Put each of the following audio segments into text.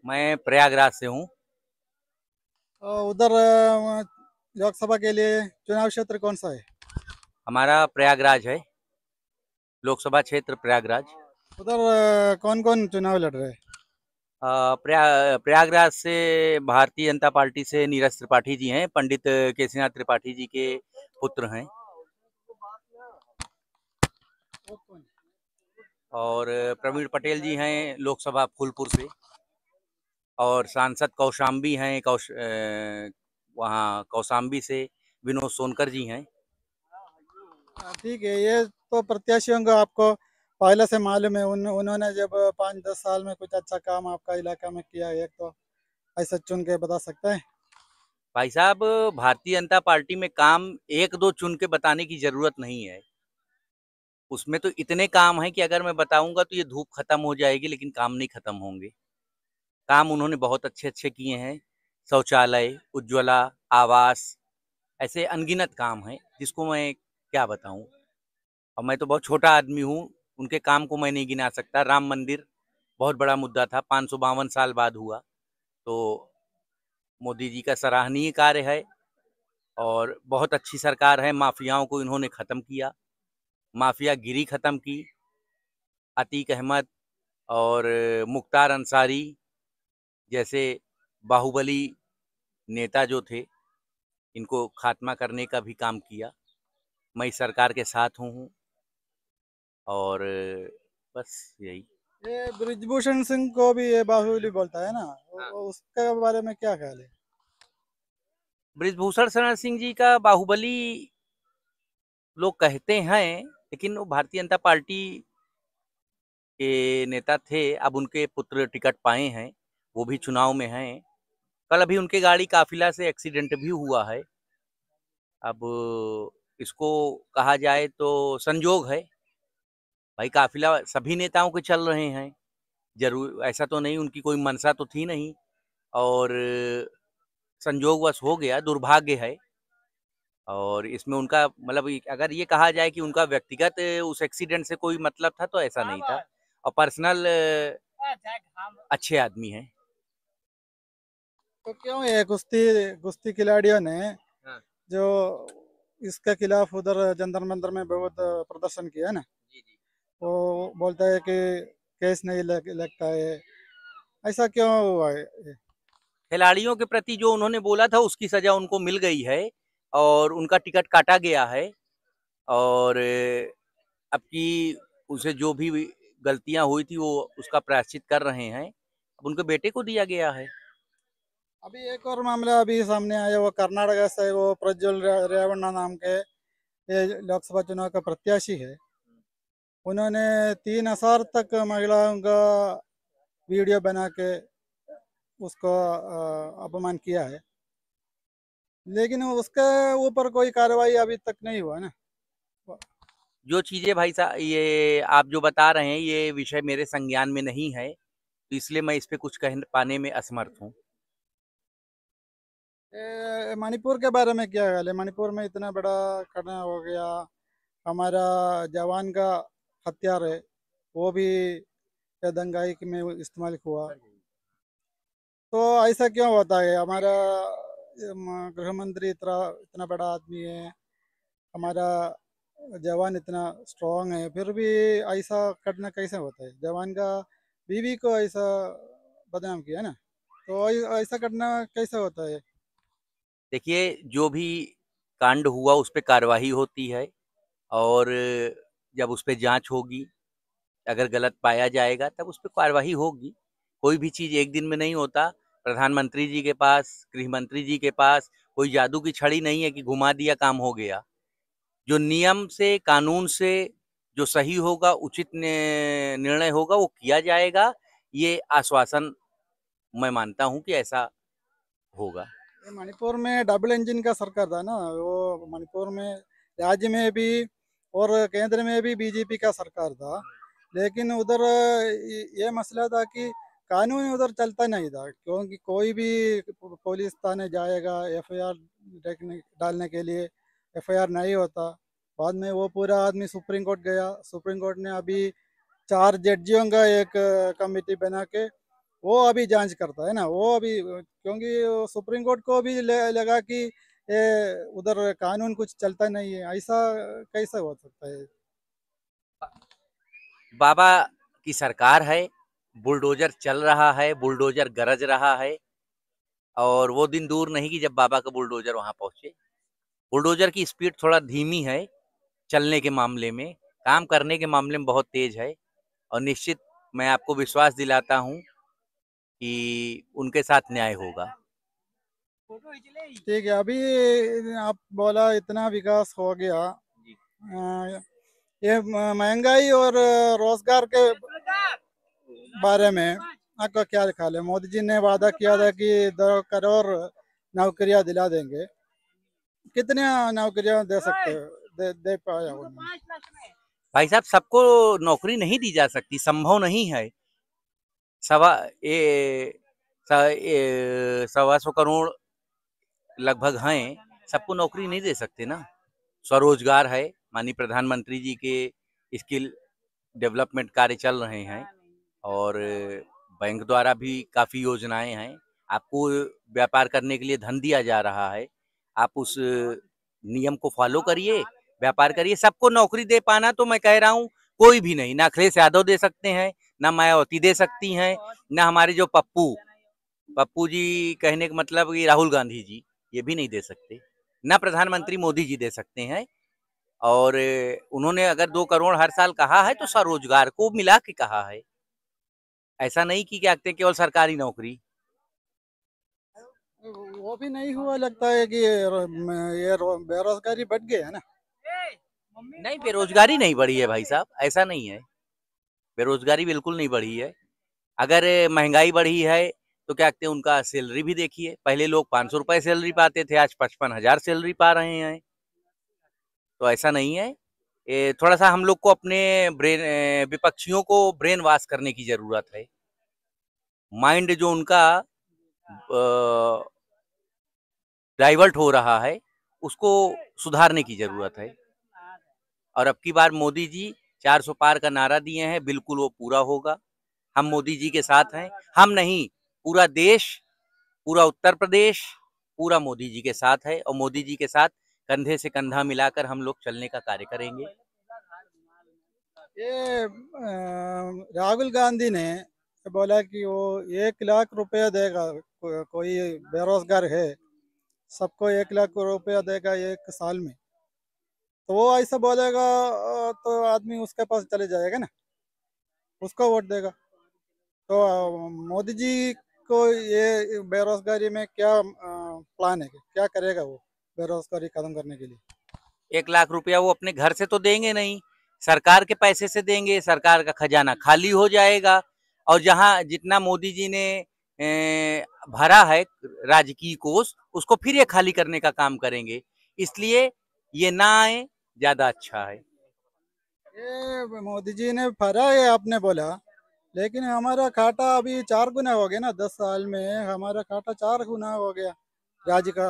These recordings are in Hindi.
मैं प्रयागराज से हूँ। उधर लोकसभा के लिए चुनाव क्षेत्र कौन सा है? हमारा प्रयागराज है, लोकसभा क्षेत्र प्रयागराज। उधर कौन कौन चुनाव लड़ रहे हैं? प्रयागराज से भारतीय जनता पार्टी से नीरज त्रिपाठी जी हैं, पंडित केसीनाथ त्रिपाठी जी के पुत्र हैं। वो कौन? और प्रवीण पटेल जी हैं लोकसभा फूलपुर से। और सांसद कौशाम्बी हैं, वहाँ कौशाम्बी से विनोद सोनकर जी हैं। ठीक है, ये तो प्रत्याशियों को आपको पहले से मालूम है। उन्होंने जब 5-10 साल में कुछ अच्छा काम आपका इलाका में किया है तो ऐसा चुन के बता सकता है? भाई साहब, भारतीय जनता पार्टी में काम एक दो चुन के बताने की जरूरत नहीं है। उसमें तो इतने काम हैं कि अगर मैं बताऊंगा तो ये धूप खत्म हो जाएगी, लेकिन काम नहीं खत्म होंगे। काम उन्होंने बहुत अच्छे अच्छे किए हैं। शौचालय, उज्ज्वला, आवास, ऐसे अनगिनत काम हैं जिसको मैं क्या बताऊं। और मैं तो बहुत छोटा आदमी हूँ, उनके काम को मैं नहीं गिना सकता। राम मंदिर बहुत बड़ा मुद्दा था, 552 साल बाद हुआ। तो मोदी जी का सराहनीय कार्य है और बहुत अच्छी सरकार है। माफियाओं को इन्होंने खत्म किया, माफियागिरी खत्म की। अतीक अहमद और मुख्तार अंसारी जैसे बाहुबली नेता जो थे, इनको खात्मा करने का भी काम किया। मैं इस सरकार के साथ हूँ। और बस यही। ये ब्रिजभूषण सिंह को भी ये बाहुबली बोलता है ना, हाँ। उसके बारे में क्या ख्याल है? ब्रिजभूषण शरण सिंह जी का बाहुबली लोग कहते हैं, लेकिन वो भारतीय जनता पार्टी के नेता थे। अब उनके पुत्र टिकट पाए हैं, वो भी चुनाव में हैं। कल अभी उनके गाड़ी काफिला से एक्सीडेंट भी हुआ है। अब इसको कहा जाए तो संजोग है। भाई काफिला सभी नेताओं के चल रहे हैं, जरूर ऐसा तो नहीं, उनकी कोई मंशा तो थी नहीं। और संजोगवश हो गया, दुर्भाग्य है। और इसमें उनका मतलब अगर ये कहा जाए कि उनका व्यक्तिगत उस एक्सीडेंट से कोई मतलब था, तो ऐसा नहीं था। और पर्सनल अच्छे आदमी हैं। तो क्यों ये कुश्ती कुश्ती खिलाड़ियों ने हाँ। जो इसके खिलाफ उधर जंतर मंतर में बहुत प्रदर्शन किया ना, जी जी। वो बोलता है कि केस नहीं लगता है, ऐसा क्यों हुआ है ये? खिलाड़ियों के प्रति जो उन्होंने बोला था उसकी सजा उनको मिल गई है, और उनका टिकट काटा गया है। और अब की उसे जो भी गलतियां हुई थी वो उसका प्रायश्चित कर रहे हैं। अब उनके बेटे को दिया गया है। अभी एक और मामला अभी सामने आया, वो कर्नाटक से वो प्रज्वल रेवन्ना नाम के ये लोकसभा चुनाव का प्रत्याशी है। उन्होंने 3,000 तक महिलाओं का वीडियो बना के उसको अपमान किया है, लेकिन उसके ऊपर कोई कार्रवाई अभी तक नहीं हुआ ना। जो चीजें भाई साहब ये आप जो बता रहे हैं, ये विषय मेरे संज्ञान में नहीं है, तो इसलिए मैं इस पे कुछ कह पाने में असमर्थ हूँ। मणिपुर के बारे में क्या ख्याल है? मणिपुर में इतना बड़ा घटना हो गया, हमारा जवान का हत्यार है, वो भी दंगाई में इस्तेमाल हुआ। तो ऐसा क्यों होता है? हमारा गृह मंत्री इतना इतना बड़ा आदमी है, हमारा जवान इतना स्ट्रांग है, फिर भी ऐसा करना कैसे होता है? जवान का बीवी को ऐसा बदनाम किया ना, तो ऐसा करना कैसे होता है? देखिए, जो भी कांड हुआ उस पे कार्यवाही होती है। और जब उस पे जांच होगी, अगर गलत पाया जाएगा तब उस पे कार्यवाही होगी। कोई भी चीज एक दिन में नहीं होता। प्रधानमंत्री जी के पास, गृह मंत्री जी के पास कोई जादू की छड़ी नहीं है कि घुमा दिया काम हो गया। जो नियम से, कानून से जो सही होगा, उचित निर्णय होगा, वो किया जाएगा। ये आश्वासन मैं मानता हूं कि ऐसा होगा। ये मणिपुर में डबल इंजन का सरकार था ना, वो मणिपुर में राज्य में भी और केंद्र में भी बीजेपी का सरकार था, लेकिन उधर ये मसला था कि कानून उधर चलता नहीं था, क्योंकि कोई भी पुलिस थाने जाएगा एफआईआर डालने के लिए, एफआईआर नहीं होता। बाद में वो पूरा आदमी सुप्रीम कोर्ट गया, सुप्रीम कोर्ट ने अभी 4 जड्जियों का एक कमेटी बना के वो अभी जांच करता है ना, वो अभी क्योंकि सुप्रीम कोर्ट को भी लगा कि उधर कानून कुछ चलता नहीं है, ऐसा कैसे हो सकता है। बाबा की सरकार है, बुलडोजर चल रहा है, बुलडोजर गरज रहा है, और वो दिन दूर नहीं कि जब बाबा का बुलडोजर वहां पहुंचे। बुलडोजर की स्पीड थोड़ा धीमी है चलने के मामले में, काम करने के मामले में बहुत तेज है। और निश्चित मैं आपको विश्वास दिलाता हूं कि उनके साथ न्याय होगा। ठीक है, अभी आप बोला इतना विकास हो गया, ये महंगाई और रोजगार के बारे में आपका क्या ख्याल है। मोदी जी ने वादा किया था कि 2 करोड़ नौकरियां दिला देंगे, कितने नौकरियां दे सकते हो, दे पाया उन्होंने। भाई साहब, सबको नौकरी नहीं दी जा सकती, संभव नहीं है। सवा ए, सवा सौ करोड़ लगभग हैं, सबको नौकरी नहीं दे सकते ना। स्वरोजगार है, माननीय प्रधानमंत्री जी के स्किल डेवलपमेंट कार्य चल रहे हैं, और बैंक द्वारा भी काफ़ी योजनाएं हैं। आपको व्यापार करने के लिए धन दिया जा रहा है, आप उस नियम को फॉलो करिए, व्यापार करिए। सबको नौकरी दे पाना तो मैं कह रहा हूँ कोई भी नहीं, ना अखिलेश यादव दे सकते हैं, ना मायावती दे सकती हैं, ना हमारे जो पप्पू पप्पू जी, कहने का मतलब कि राहुल गांधी जी, ये भी नहीं दे सकते, ना प्रधानमंत्री मोदी जी दे सकते हैं। और उन्होंने अगर 2 करोड़ हर साल कहा है तो स्वरोजगार को मिला के कहा है, ऐसा नहीं कि क्या कहते हैं केवल सरकारी नौकरी। वो भी नहीं हुआ, लगता है कि ये बेरोजगारी बढ़ गई है ना। नहीं, बेरोजगारी नहीं बढ़ी है भाई साहब, ऐसा नहीं है, बेरोजगारी बिल्कुल नहीं बढ़ी है। अगर महंगाई बढ़ी है तो क्या कहते हैं उनका सैलरी भी देखिए, पहले लोग 500 रुपए सैलरी पाते थे, आज 55,000 सैलरी पा रहे हैं। तो ऐसा नहीं है, ये थोड़ा सा हम लोग को अपने विपक्षियों को ब्रेन वॉश करने की जरूरत है। माइंड जो उनका डाइवर्ट हो रहा है, उसको सुधारने की जरूरत है। और अब की बार मोदी जी 400 पार का नारा दिए हैं, बिल्कुल वो पूरा होगा। हम मोदी जी के साथ हैं, हम नहीं, पूरा देश, पूरा उत्तर प्रदेश, पूरा मोदी जी के साथ है, और मोदी जी के साथ कंधे से कंधा मिलाकर हम लोग चलने का कार्य करेंगे। ये राहुल गांधी ने बोला कि वो 1 लाख रुपया देगा, कोई बेरोजगार है सबको 1 लाख रुपया देगा 1 साल में। तो वो ऐसा बोलेगा तो आदमी उसके पास चले जाएगा ना, उसको वोट देगा। तो मोदी जी को ये बेरोजगारी में क्या प्लान है, क्या करेगा वो बेरोजगारी खत्म करने के लिए। 1 लाख रुपया वो अपने घर से तो देंगे नहीं, सरकार के पैसे से देंगे, सरकार का खजाना खाली हो जाएगा। और जहां जितना मोदी जी ने भरा है राजकीय कोष, उसको फिर ये खाली करने का काम करेंगे। इसलिए ये ना आए, ज्यादा अच्छा है। ये मोदी जी ने भरा है आपने बोला, लेकिन हमारा घाटा अभी 4 गुना हो गया ना, 10 साल में हमारा घाटा 4 गुना हो गया। राज्य का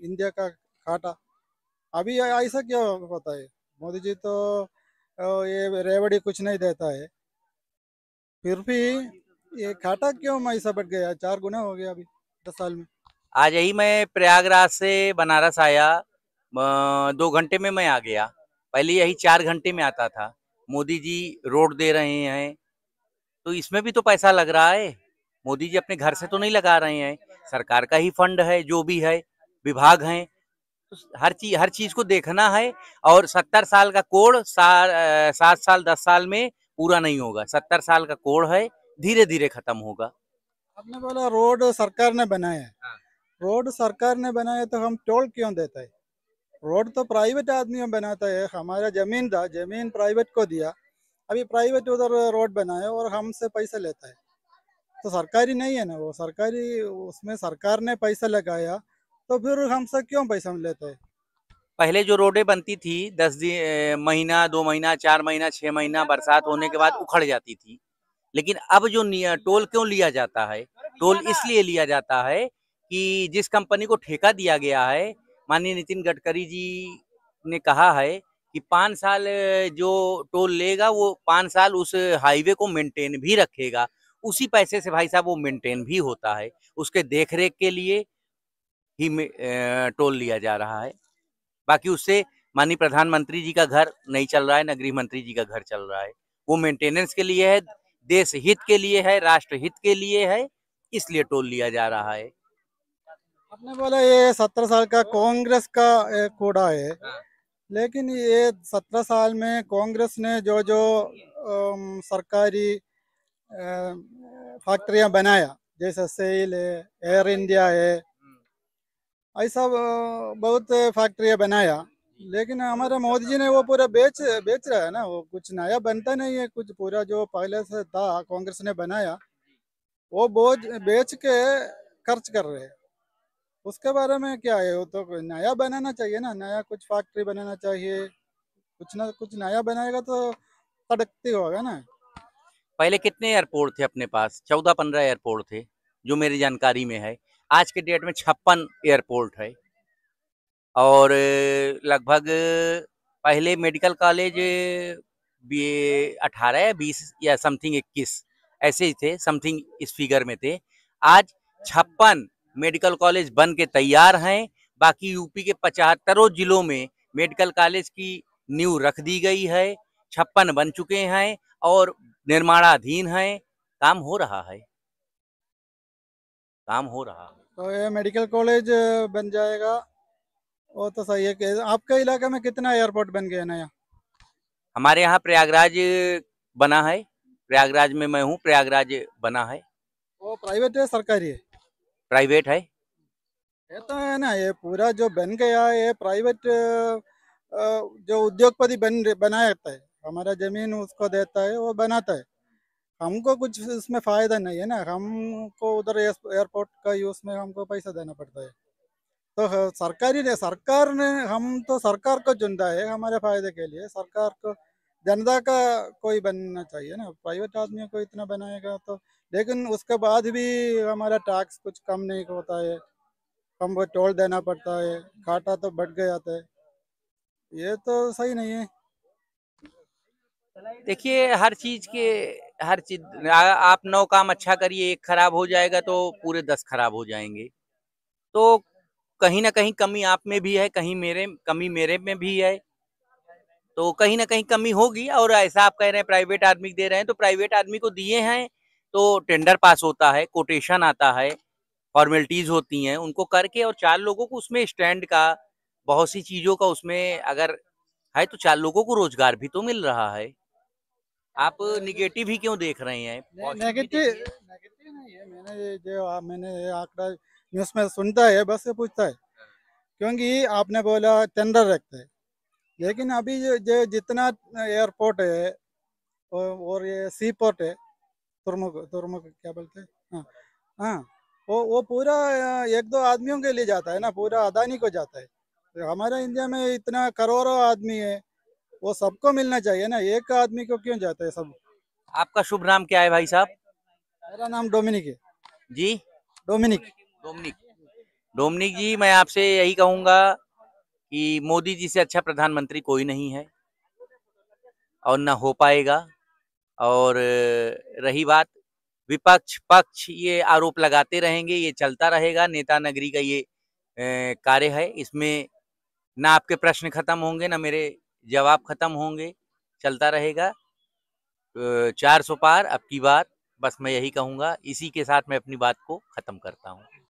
इंडिया का घाटा अभी ऐसा क्यों होता है। मोदी जी तो ये रेवड़ी कुछ नहीं देता है, फिर भी ये घाटा क्यों ऐसा बढ़ गया, 4 गुना हो गया अभी 10 साल में। आज यही मैं प्रयागराज से बनारस आया, 2 घंटे में मैं आ गया। पहले यही 4 घंटे में आता था। मोदी जी रोड दे रहे हैं, तो इसमें भी तो पैसा लग रहा है। मोदी जी अपने घर से तो नहीं लगा रहे हैं, सरकार का ही फंड है, जो भी है, विभाग हैं, तो हर चीज को देखना है। और 70 साल का कोड़ 7 साल 10 साल में पूरा नहीं होगा, 70 साल का कोड़ है, धीरे धीरे खत्म होगा। आपने बोला रोड सरकार ने बनाया है, रोड सरकार ने बनाया तो हम टोल क्यों देता है। रोड तो प्राइवेट आदमी बनाता है, हमारा जमीन था, जमीन प्राइवेट को दिया, अभी प्राइवेट उधर रोड बनाया और हमसे पैसा लेता है। तो सरकारी नहीं है ना वो, सरकारी उसमें सरकार ने पैसा लगाया, तो फिर हमसे क्यों पैसा लेता है। पहले जो रोडें बनती थी 10 दिन, महीना 2 महीना 4 महीना 6 महीना बरसात होने के बाद उखड़ जाती थी। लेकिन अब जो टोल क्यों लिया जाता है, टोल इसलिए लिया जाता है कि जिस कंपनी को ठेका दिया गया है, माननीय नितिन गडकरी जी ने कहा है कि 5 साल जो टोल लेगा वो 5 साल उस हाईवे को मेंटेन भी रखेगा। उसी पैसे से भाई साहब वो मेंटेन भी होता है, उसके देख-रेख के लिए ही टोल लिया जा रहा है। बाकी उससे माननीय प्रधानमंत्री जी का घर नहीं चल रहा है, न गृह मंत्री जी का घर चल रहा है। वो मेंटेनेंस के लिए है, देश हित के लिए है, राष्ट्र हित के लिए है, इसलिए टोल लिया जा रहा है। आपने बोला ये 17 साल का कांग्रेस का कूड़ा है, लेकिन ये 17 साल में कांग्रेस ने जो जो सरकारी फैक्ट्रियां बनाया, जैसे सेल है, एयर इंडिया है, ऐसा बहुत फैक्ट्रियां बनाया, लेकिन हमारे मोदी जी ने वो पूरा बेच बेच रहा है ना, वो कुछ नया बनता नहीं है, कुछ पूरा जो पहले से था कांग्रेस ने बनाया वो बोझ बेच के खर्च कर रहे हैं। उसके बारे में क्या है, वो तो कोई नया बनाना चाहिए ना, नया कुछ फैक्ट्री बनाना चाहिए, कुछ ना कुछ नया बनाएगा तो तड़कती होगा ना। पहले कितने एयरपोर्ट थे अपने पास? 14-15 एयरपोर्ट थे, जो मेरी जानकारी में है। आज के डेट में 56 एयरपोर्ट है और लगभग पहले मेडिकल कॉलेज बी 18 या 20 या समथिंग 21 ऐसे ही थे, समथिंग इस फिगर में थे। आज 56 मेडिकल कॉलेज बन के तैयार हैं। बाकी यूपी के 75 जिलों में मेडिकल कॉलेज की नींव रख दी गई है। 56 बन चुके हैं और निर्माणाधीन हैं। काम हो रहा है, काम हो रहा है। तो ये मेडिकल कॉलेज बन जाएगा, वो तो सही है। कि आपके इलाके में कितना एयरपोर्ट बन गया नया? हमारे यहाँ प्रयागराज बना है, प्रयागराज में मैं हूँ, प्रयागराज बना है। वो प्राइवेट है सरकारी है? प्राइवेट है। ये तो है ना, ये पूरा जो बन गया है ये प्राइवेट जो उद्योगपति बनाता है, हमारा जमीन उसको देता है, वो बनाता है। हमको कुछ इसमें फायदा नहीं है ना, हमको उधर एयरपोर्ट का यूज में हमको पैसा देना पड़ता है। तो सरकार ने, हम तो सरकार को चुनता है हमारे फायदे के लिए, सरकार को जनता का कोई बनना चाहिए ना, प्राइवेट आदमियों को इतना बनाएगा तो। लेकिन उसके बाद भी हमारा टैक्स कुछ कम नहीं होता है, हमको टोल देना पड़ता है, घाटा तो बढ़ गया था, ये तो सही नहीं है। देखिए हर चीज आप 9 काम अच्छा करिए, एक खराब हो जाएगा तो पूरे 10 खराब हो जाएंगे। तो कहीं ना कहीं कमी आप में भी है, कहीं कमी मेरे में भी है। तो कहीं ना कहीं कमी होगी। और ऐसा आप कह रहे हैं प्राइवेट आदमी दे रहे हैं, तो प्राइवेट आदमी को दिए हैं तो टेंडर पास होता है, कोटेशन आता है, फॉर्मेलिटीज होती हैं, उनको करके और 4 लोगों को उसमें स्टैंड का, बहुत सी चीजों का उसमें अगर है तो 4 लोगों को रोजगार भी तो मिल रहा है। आप निगेटिव ही क्यों देख रहे हैं? पॉजिटिव भी नेगेटिव देखिए। नेगेटिव नहीं है, मैंने ये आंकड़ा न्यूज़ में सुनता है, बस ये पूछता है, क्योंकि आपने बोला टेंडर रखते हैं, लेकिन अभी जो जितना एयरपोर्ट है और ये सी पोर्ट है, तुर्मुख तुर्मुख क्या बोलते हैं, हाँ हाँ, वो पूरा एक दो आदमियों के लिए जाता है ना, पूरा अदानी को जाता है। तो हमारे इंडिया में इतना करोड़ों आदमी है, वो सबको मिलना चाहिए ना, एक आदमी को क्यों जाता है सब? आपका शुभ नाम क्या है भाई साहब? मेरा नाम डोमिनिक है। जी, डोमिनिक। डोमनिक। डोमनिक जी, मैं आपसे यही कहूंगा कि मोदी जी से अच्छा प्रधानमंत्री कोई नहीं है और न हो पाएगा। और रही बात विपक्ष पक्ष, ये आरोप लगाते रहेंगे, ये चलता रहेगा। नेता नगरी का ये कार्य है, इसमें ना आपके प्रश्न खत्म होंगे, ना मेरे जवाब खत्म होंगे, चलता रहेगा। 400 पार अब की बार, बस मैं यही कहूंगा। इसी के साथ मैं अपनी बात को खत्म करता हूँ।